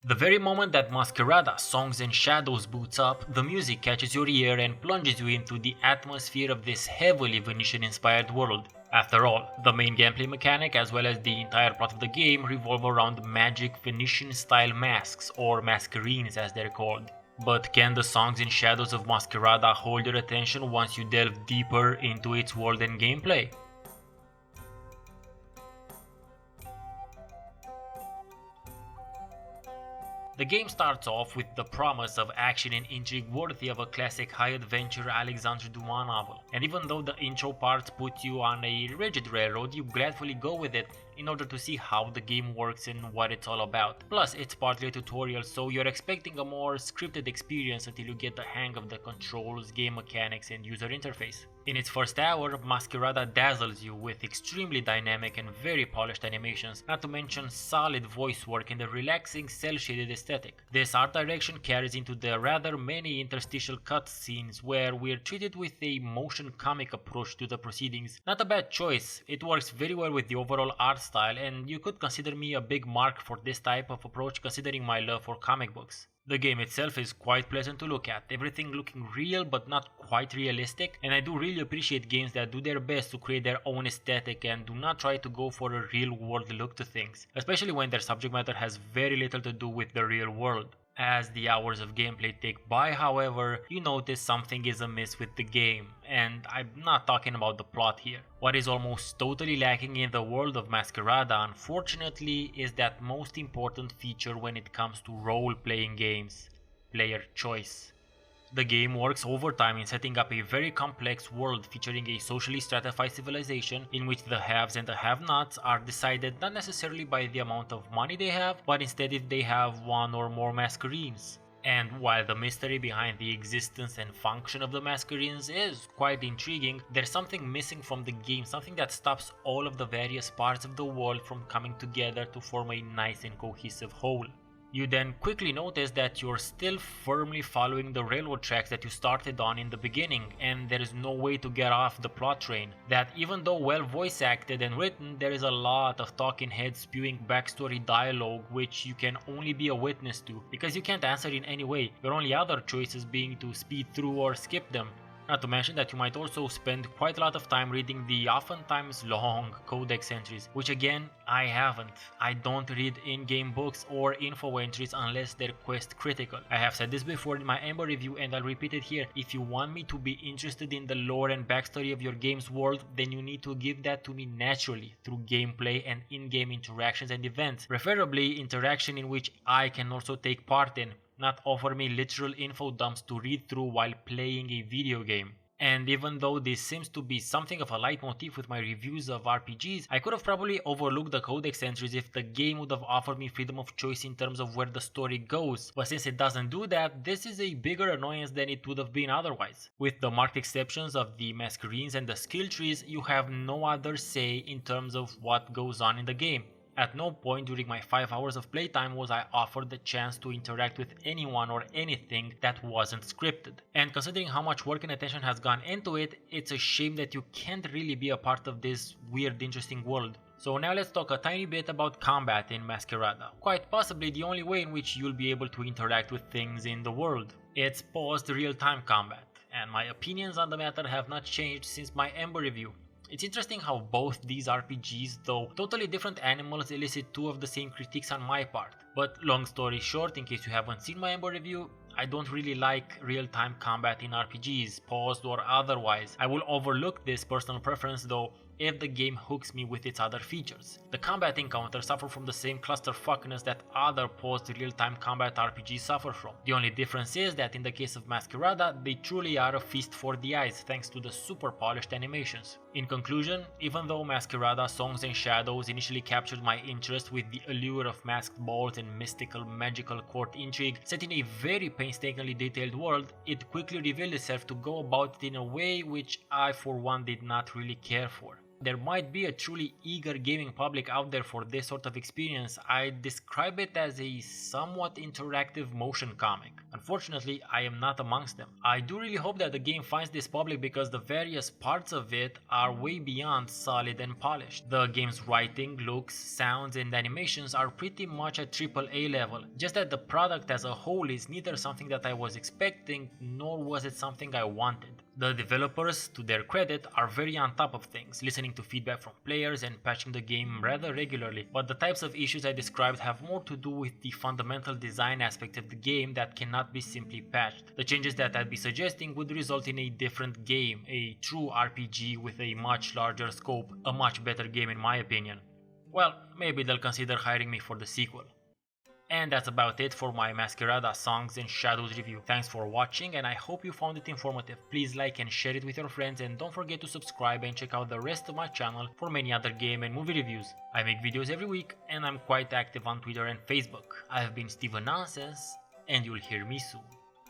The very moment that Masquerada Songs and Shadows boots up, the music catches your ear and plunges you into the atmosphere of this heavily Venetian-inspired world. After all, the main gameplay mechanic as well as the entire plot of the game revolve around magic Venetian-style masks, or Masquerines as they're called. But can the songs and shadows of Masquerada hold your attention once you delve deeper into its world and gameplay? The game starts off with the promise of action and intrigue worthy of a classic high-adventure Alexandre Dumas novel, and even though the intro parts put you on a rigid railroad, you gladfully go with it in order to see how the game works and what it's all about. Plus, it's partly a tutorial, so you're expecting a more scripted experience until you get the hang of the controls, game mechanics, and user interface. In its first hour, Masquerada dazzles you with extremely dynamic and very polished animations, not to mention solid voice work and a relaxing cel-shaded aesthetic. This art direction carries into the rather many interstitial cutscenes where we're treated with a motion comic approach to the proceedings. Not a bad choice, it works very well with the overall art style, and you could consider me a big mark for this type of approach considering my love for comic books. The game itself is quite pleasant to look at, everything looking real but not quite realistic, and I do really appreciate games that do their best to create their own aesthetic and do not try to go for a real world look to things, especially when their subject matter has very little to do with the real world. As the hours of gameplay tick by, however, you notice something is amiss with the game, and I'm not talking about the plot here. What is almost totally lacking in the world of Masquerada, unfortunately, is that most important feature when it comes to role-playing games: player choice. The game works overtime in setting up a very complex world featuring a socially stratified civilization in which the haves and the have-nots are decided not necessarily by the amount of money they have, but instead if they have one or more Masquerines. And while the mystery behind the existence and function of the Masquerines is quite intriguing, there's something missing from the game, something that stops all of the various parts of the world from coming together to form a nice and cohesive whole. You then quickly notice that you're still firmly following the railroad tracks that you started on in the beginning, and there is no way to get off the plot train. That even though well voice acted and written, there is a lot of talking heads spewing backstory dialogue which you can only be a witness to, because you can't answer in any way, your only other choices being to speed through or skip them. Not to mention that you might also spend quite a lot of time reading the oftentimes long codex entries, which again, I haven't. I don't read in-game books or info entries unless they're quest critical. I have said this before in my Ember review and I'll repeat it here. If you want me to be interested in the lore and backstory of your game's world, then you need to give that to me naturally through gameplay and in-game interactions and events, preferably interaction in which I can also take part in. Not offer me literal info dumps to read through while playing a video game. And even though this seems to be something of a leitmotif with my reviews of RPGs, I could have probably overlooked the codex entries if the game would have offered me freedom of choice in terms of where the story goes, but since it doesn't do that, this is a bigger annoyance than it would have been otherwise. With the marked exceptions of the Masquerines and the skill trees, you have no other say in terms of what goes on in the game. At no point during my 5 hours of playtime was I offered the chance to interact with anyone or anything that wasn't scripted. And considering how much work and attention has gone into it, it's a shame that you can't really be a part of this weird, interesting world. So now let's talk a tiny bit about combat in Masquerada, quite possibly the only way in which you'll be able to interact with things in the world. It's paused real-time combat, and my opinions on the matter have not changed since my Ember review. It's interesting how both these RPGs, though totally different animals, elicit two of the same critiques on my part. But long story short, in case you haven't seen my Ember review, I don't really like real-time combat in RPGs, paused or otherwise. I will overlook this personal preference though if the game hooks me with its other features. The combat encounters suffer from the same clusterfuckness that other paused real-time combat RPGs suffer from. The only difference is that in the case of Masquerada, they truly are a feast for the eyes thanks to the super polished animations. In conclusion, even though Masquerada Songs and Shadows initially captured my interest with the allure of masked balls and mystical magical court intrigue set in a very painstakingly detailed world, it quickly revealed itself to go about it in a way which I for one did not really care for. There might be a truly eager gaming public out there for this sort of experience. I describe it as a somewhat interactive motion comic. Unfortunately, I am not amongst them. I do really hope that the game finds this public because the various parts of it are way beyond solid and polished. The game's writing, looks, sounds, and animations are pretty much at AAA level, just that the product as a whole is neither something that I was expecting nor was it something I wanted. The developers, to their credit, are very on top of things, listening to feedback from players and patching the game rather regularly, but the types of issues I described have more to do with the fundamental design aspect of the game that cannot be simply patched. The changes that I'd be suggesting would result in a different game, a true RPG with a much larger scope, a much better game in my opinion. Well, maybe they'll consider hiring me for the sequel. And that's about it for my Masquerada Songs and Shadows review. Thanks for watching and I hope you found it informative. Please like and share it with your friends and don't forget to subscribe and check out the rest of my channel for many other game and movie reviews. I make videos every week and I'm quite active on Twitter and Facebook. I have been Steven Nonsense and you'll hear me soon.